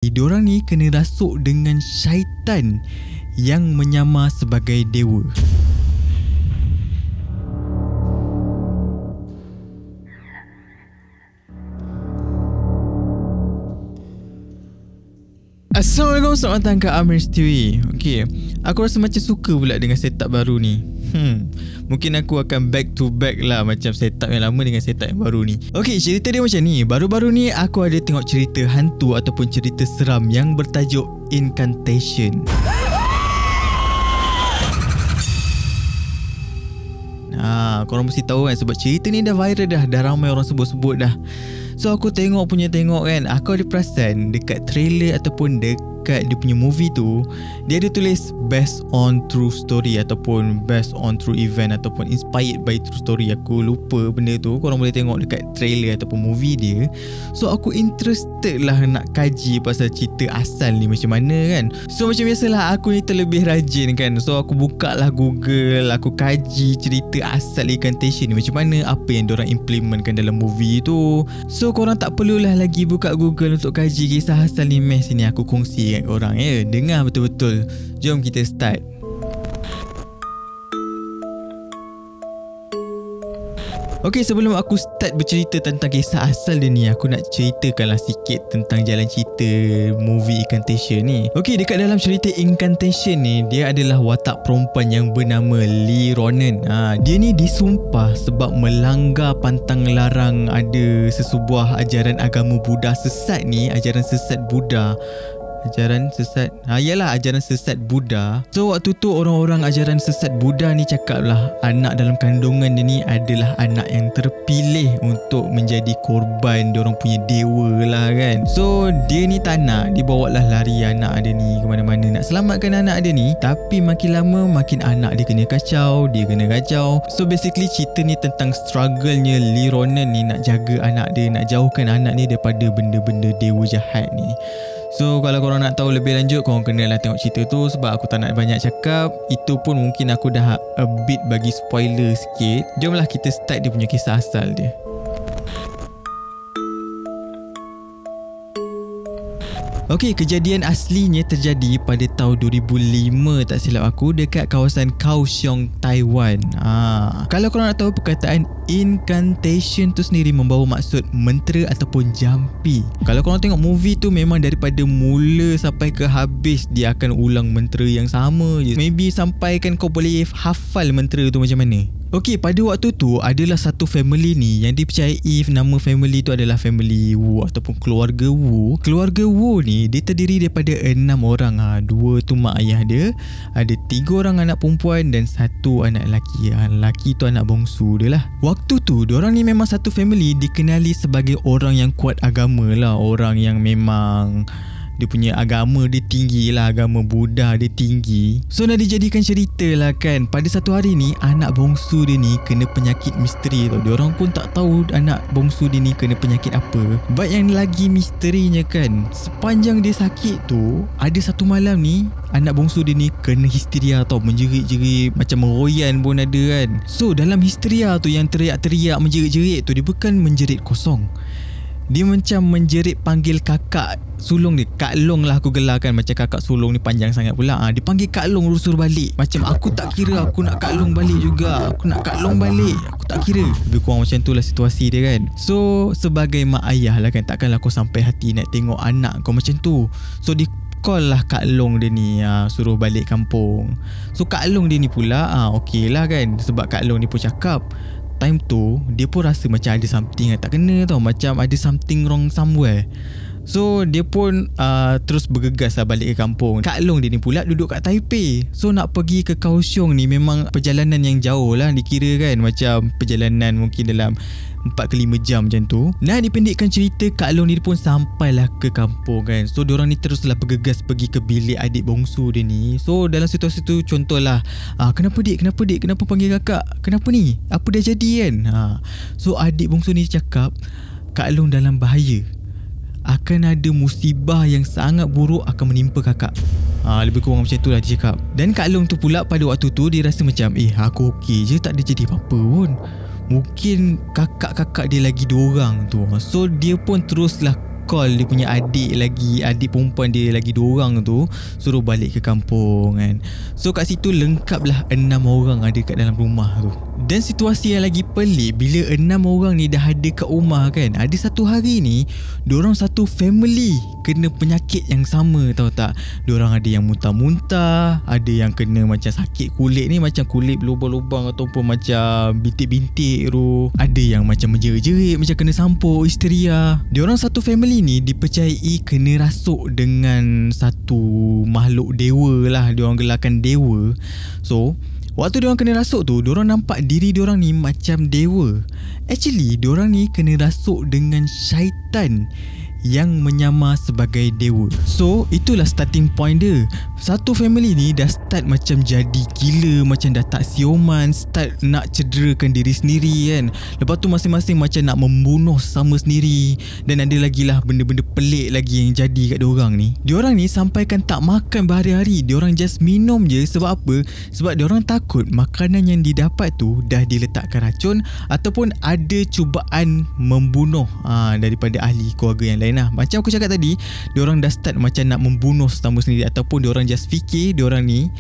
Diorang ni kena rasuk dengan syaitan yang menyamar sebagai dewa. Assalamualaikum, selamat datang ke Amir Stewie. Okay, aku rasa macam suka pula dengan setup baru ni. Mungkin aku akan back to back lah macam setup yang lama dengan setup yang baru ni. Okay, cerita dia macam ni. Baru-baru ni aku ada tengok cerita hantu ataupun cerita seram yang bertajuk Incantation. Korang mesti tahu kan, sebab cerita ni dah viral dah ramai orang sebut-sebut dah. So aku tengok kan, aku ada perasan dekat trailer ataupun dekat dia punya movie tu, dia ada tulis based on true story ataupun based on true event ataupun inspired by true story. Aku lupa benda tu, korang boleh tengok dekat trailer ataupun movie dia. So aku interested lah nak kaji pasal cerita asal ni macam mana kan. So macam biasalah, aku ni terlebih rajin kan. So aku buka lah Google, aku kaji cerita asal Incantation ni macam mana, apa yang diorang implementkan dalam movie tu. So korang tak perlulah lagi buka Google untuk kaji kisah asal ni. Sini aku kongsi kat korang ya. Dengar betul-betul. Jom kita start. Okay, sebelum aku start bercerita tentang kisah asal dia ni, aku nak ceritakanlah sikit tentang jalan cerita movie Incantation ni. Okay, dekat dalam cerita Incantation ni, dia adalah watak perempuan yang bernama Lee Ronan. Dia ni disumpah sebab melanggar pantang larang ada sesebuah ajaran agama Buddha sesat ni, ajaran sesat Buddha. Ajaran sesat ajaran sesat Buddha. So waktu tu orang-orang ajaran sesat Buddha ni cakap lah anak dalam kandungan dia ni adalah anak yang terpilih untuk menjadi korban diorang punya dewa lah kan. So dia ni tak nak, dia bawa lah lari anak dia ni ke mana-mana nak selamatkan anak dia ni. Tapi makin lama makin anak dia kena kacau, dia kena kacau. So basically cerita ni tentang struggle-nya Lee Ronan ni nak jaga anak dia, nak jauhkan anak ni daripada benda-benda dewa jahat ni. So kalau korang nak tahu lebih lanjut, korang kenalah tengok cerita tu. Sebab aku tak nak banyak cakap, itu pun mungkin aku dah a bit bagi spoiler sikit. Jomlah kita start dia punya kisah asal dia. Okey, kejadian aslinya terjadi pada tahun 2005 tak silap aku, dekat kawasan Kaohsiung, Taiwan. Kalau korang nak tahu, perkataan Incantation tu sendiri membawa maksud mentera ataupun jampi. Kalau korang tengok movie tu, memang daripada mula sampai ke habis dia akan ulang mentera yang sama je. Maybe sampai kan kau boleh hafal mentera tu macam mana. Okey, pada waktu tu adalah satu family ni yang dipercayai nama family tu adalah family Wu ataupun keluarga Wu. Keluarga Wu ni dia terdiri daripada 6 orang. 2 tu mak ayah dia, ada 3 orang anak perempuan dan 1 anak lelaki. Lelaki tu anak bongsu dia lah. Waktu tu diorang ni memang satu family dikenali sebagai orang yang kuat agama lah, orang yang memang dia punya agama dia tinggi lah, agama Buddha dia tinggi. So nak dijadikan cerita lah kan, pada satu hari ni anak bongsu dia ni kena penyakit misteri tau. Diorang pun tak tahu anak bongsu dia ni kena penyakit apa. But yang lagi misterinya kan, sepanjang dia sakit tu, ada satu malam ni anak bongsu dia ni kena histeria tau, menjerit-jerit macam meroyan pun ada kan. So dalam histeria tu, yang teriak-teriak menjerit-jerit tu, dia bukan menjerit kosong, dia macam menjerit panggil kakak sulung dia. Kak Long lah aku gelarkan, macam kakak sulung ni panjang sangat pula. Dia panggil Kak Long suruh balik. Macam aku tak kira, aku nak Kak Long balik juga, aku nak Kak Long balik, aku tak kira. Lebih kurang macam tu lah situasi dia kan. So sebagai mak ayah lah kan, takkanlah kau sampai hati nak tengok anak kau macam tu. So di call lah Kak Long dia ni, suruh balik kampung. So Kak Long dia ni pula okey lah kan, sebab Kak Long ni pun cakap time tu dia pun rasa macam ada something yang tak kena tau, macam ada something wrong somewhere. So dia pun terus bergegas lah balik ke kampung. Kak Long dia ni pula duduk kat Taipei. So nak pergi ke Kaohsiung ni memang perjalanan yang jauh lah dikira kan, macam perjalanan mungkin dalam 4 ke 5 jam macam tu. Nah, dipendekkan cerita, Kak Long ni pun sampailah ke kampung kan. So diorang ni teruslah bergegas pergi ke bilik adik bongsu dia ni. So dalam situasi tu contohlah, kenapa dik, kenapa panggil kakak, kenapa ni, apa dah jadi kan. So adik bongsu ni cakap Kak Long dalam bahaya, akan ada musibah yang sangat buruk akan menimpa kakak. Lebih kurang macam tu lah dia cakap. Dan Kak Long tu pula pada waktu tu dia rasa macam aku okey je, tak ada jadi apa-apa pun. Mungkin kakak-kakak dia lagi 2 orang tu. So dia pun teruslah call dia punya adik perempuan dia lagi 2 orang tu, suruh balik ke kampung kan. So kat situ lengkap lah 6 orang ada kat dalam rumah tu. Dan situasi yang lagi pelik, bila 6 orang ni dah ada kat rumah kan, ada satu hari ni diorang satu family kena penyakit yang sama, tahu tak? Diorang ada yang muntah-muntah, ada yang kena macam sakit kulit ni, macam kulit berlubang-lubang ataupun macam bintik-bintik tu, ada yang macam menjerit-jerit, macam kena sampuk, histeria. Diorang satu family ni dipercayai kena rasuk dengan satu makhluk dewa lah, diorang gelarkan dewa. So waktu diorang kena rasuk tu, diorang nampak diri diorang ni macam dewa. Actually diorang ni kena rasuk dengan syaitan yang menyamar sebagai dewa. So itulah starting point dia. Satu family ni dah start macam jadi gila, macam dah tak sioman, start nak cederakan diri sendiri kan. Lepas tu masing-masing macam nak membunuh sama sendiri. Dan ada lagi lah benda-benda pelik lagi yang jadi kat diorang ni. Diorang ni sampaikan tak makan berhari-hari, diorang just minum je. Sebab apa? Sebab diorang takut makanan yang didapat tu dah diletakkan racun ataupun ada cubaan membunuh daripada ahli keluarga yang lain lah. Macam aku cakap tadi, diorang dah start macam nak membunuh sesama sendiri, ataupun diorang just fikir diorang ni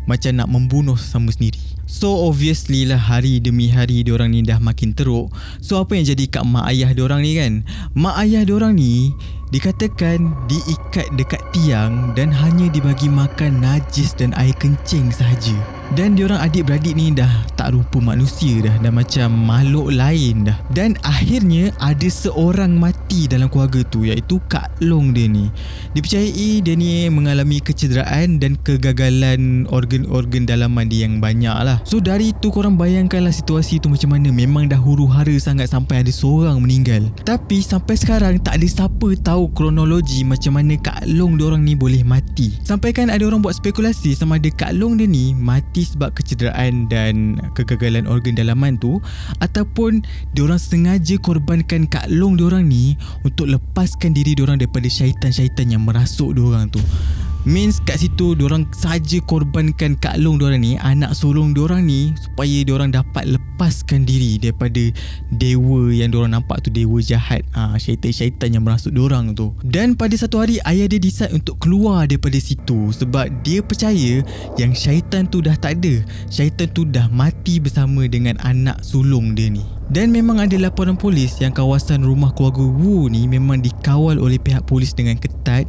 macam nak membunuh sesama sendiri. So obviously lah hari demi hari diorang ni dah makin teruk. So apa yang jadi kat mak ayah diorang ni kan? Mak ayah diorang ni dikatakan diikat dekat tiang dan hanya dibagi makan najis dan air kencing sahaja. Dan diorang adik-beradik ni dah tak rupa manusia dah macam makhluk lain dah. Dan akhirnya ada seorang mati dalam keluarga tu, iaitu Kak Long dia ni. Dipercayai dia ni mengalami kecederaan dan kegagalan organ-organ dalaman dia yang banyak lah. So dari tu korang bayangkanlah situasi tu macam mana. Memang dah huru-hara sangat sampai ada seorang meninggal. Tapi sampai sekarang tak ada siapa tahu kronologi macam mana Kak Long diorang ni boleh mati. Sampai kan ada orang buat spekulasi sama ada Kak Long dia ni mati sebab kecederaan dan kegagalan organ dalaman tu, ataupun diorang sengaja korbankan Kak Long diorang ni untuk lepaskan diri diorang daripada syaitan-syaitan yang merasuk diorang tu. Means kat situ diorang saja korbankan Kak Long diorang ni, anak sulung diorang ni, supaya diorang dapat lepaskan diri daripada dewa yang diorang nampak tu, dewa jahat, syaitan-syaitan yang merasuk diorang tu. Dan pada satu hari ayah dia decide untuk keluar daripada situ sebab dia percaya yang syaitan tu dah tak ada. Syaitan tu dah mati bersama dengan anak sulung dia ni. Dan memang ada laporan polis yang kawasan rumah keluarga Wu ni memang dikawal oleh pihak polis dengan ketat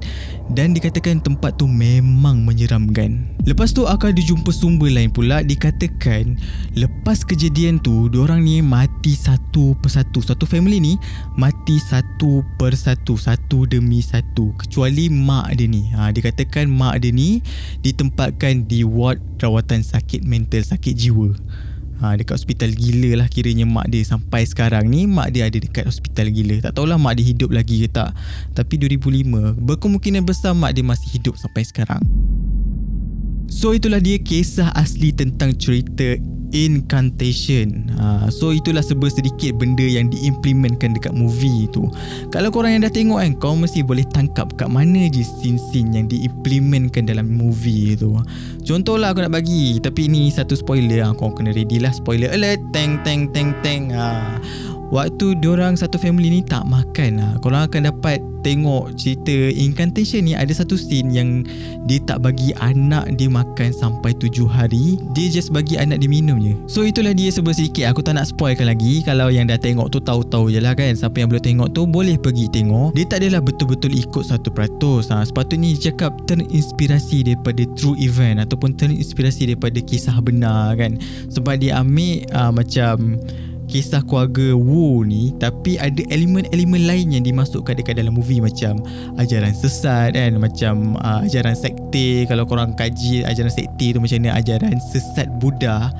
dan dikatakan tempat tu memang menyeramkan. Lepas tu akan dijumpa sumber lain pula, dikatakan lepas kejadian tu diorang ni mati satu persatu. Satu family ni mati satu persatu, satu demi satu, kecuali mak dia ni. Dikatakan mak dia ni ditempatkan di ward rawatan sakit mental, sakit jiwa. Dekat hospital gila lah kiranya mak dia. Sampai sekarang ni mak dia ada dekat hospital gila. Tak tahulah mak dia hidup lagi ke tak. Tapi 2005 berkemungkinan besar mak dia masih hidup sampai sekarang. So itulah dia kisah asli tentang cerita incantation. So itulah sedikit benda yang diimplementkan dekat movie tu. Kalau korang yang dah tengok kan, kau mesti boleh tangkap kat mana je scene-scene yang diimplementkan dalam movie tu. Contohlah aku nak bagi, tapi ni satu spoiler, kau kena ready lah. Spoiler alert. Teng teng teng teng. Waktu diorang satu family ni tak makan, korang akan dapat tengok cerita incantation ni. Ada satu scene yang dia tak bagi anak dia makan sampai 7 hari. Dia just bagi anak dia minum je. So itulah dia sedikit. Aku tak nak spoilkan lagi. Kalau yang dah tengok tu tahu-tahu je lah kan. Siapa yang belum tengok tu boleh pergi tengok. Dia tak adalah betul-betul ikut 100%. Sepatutnya dia cakap terinspirasi daripada true event ataupun terinspirasi daripada kisah benar kan. Sebab dia ambil macam kisah keluarga Wu ni, tapi ada elemen-elemen lain yang dimasukkan dekat dalam movie, macam ajaran sesat kan, macam ajaran sekte. Kalau korang kaji ajaran sekte tu macam mana, ajaran sesat Buddha,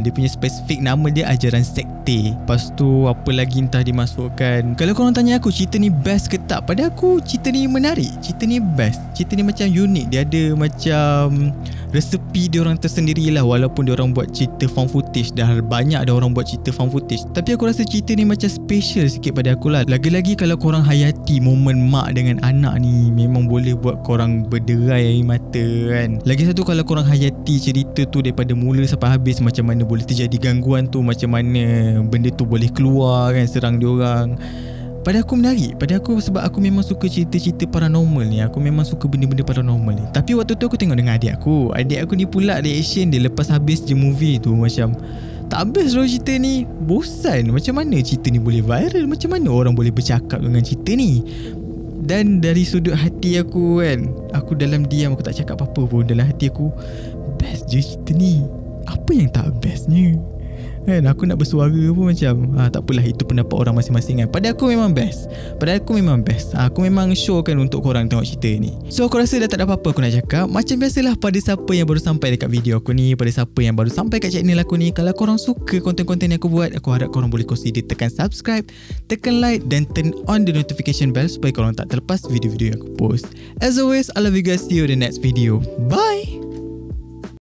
dia punya spesifik nama dia ajaran sekte. Lepas tu apa lagi entah dimasukkan. Kalau korang tanya aku cerita ni best ke tak, pada aku cerita ni menarik, cerita ni best, cerita ni macam unik. Dia ada macam resepi diorang tersendiri lah. Walaupun diorang buat cerita found footage, dah banyak ada orang buat cerita found footage, tapi aku rasa cerita ni macam special sikit pada aku lah. Lagi-lagi kalau korang hayati momen mak dengan anak ni, memang boleh buat korang berderai air mata kan. Lagi satu, kalau korang hayati cerita tu daripada mula sampai habis, macam mana boleh terjadi gangguan tu, macam mana benda tu boleh keluar kan, serang diorang. pada aku menarik. Pada aku sebab aku memang suka cerita-cerita paranormal ni. Aku memang suka benda-benda paranormal ni. Tapi waktu tu aku tengok dengan adik aku. Adik aku ni pula reaction dia lepas habis je movie tu macam tak habis loh cerita ni. Bosan. Macam mana cerita ni boleh viral? Macam mana orang boleh bercakap dengan cerita ni? Dan dari sudut hati aku kan, aku dalam diam, aku tak cakap apa-apa pun. Dalam hati aku, best je cerita ni. Apa yang tak bestnya? Kan aku nak bersuara pun macam tak apalah, itu pendapat orang masing-masing kan. Pada aku memang best. Aku memang show kan untuk korang tengok cerita ni. So aku rasa dah tak ada apa-apa aku nak cakap. Macam biasalah, pada siapa yang baru sampai dekat video aku ni, pada siapa yang baru sampai kat channel aku ni, kalau korang suka konten-konten yang aku buat, aku harap korang boleh consider tekan subscribe, tekan like dan turn on the notification bell supaya korang tak terlepas video-video yang aku post. As always, I love you guys. See you in the next video. Bye.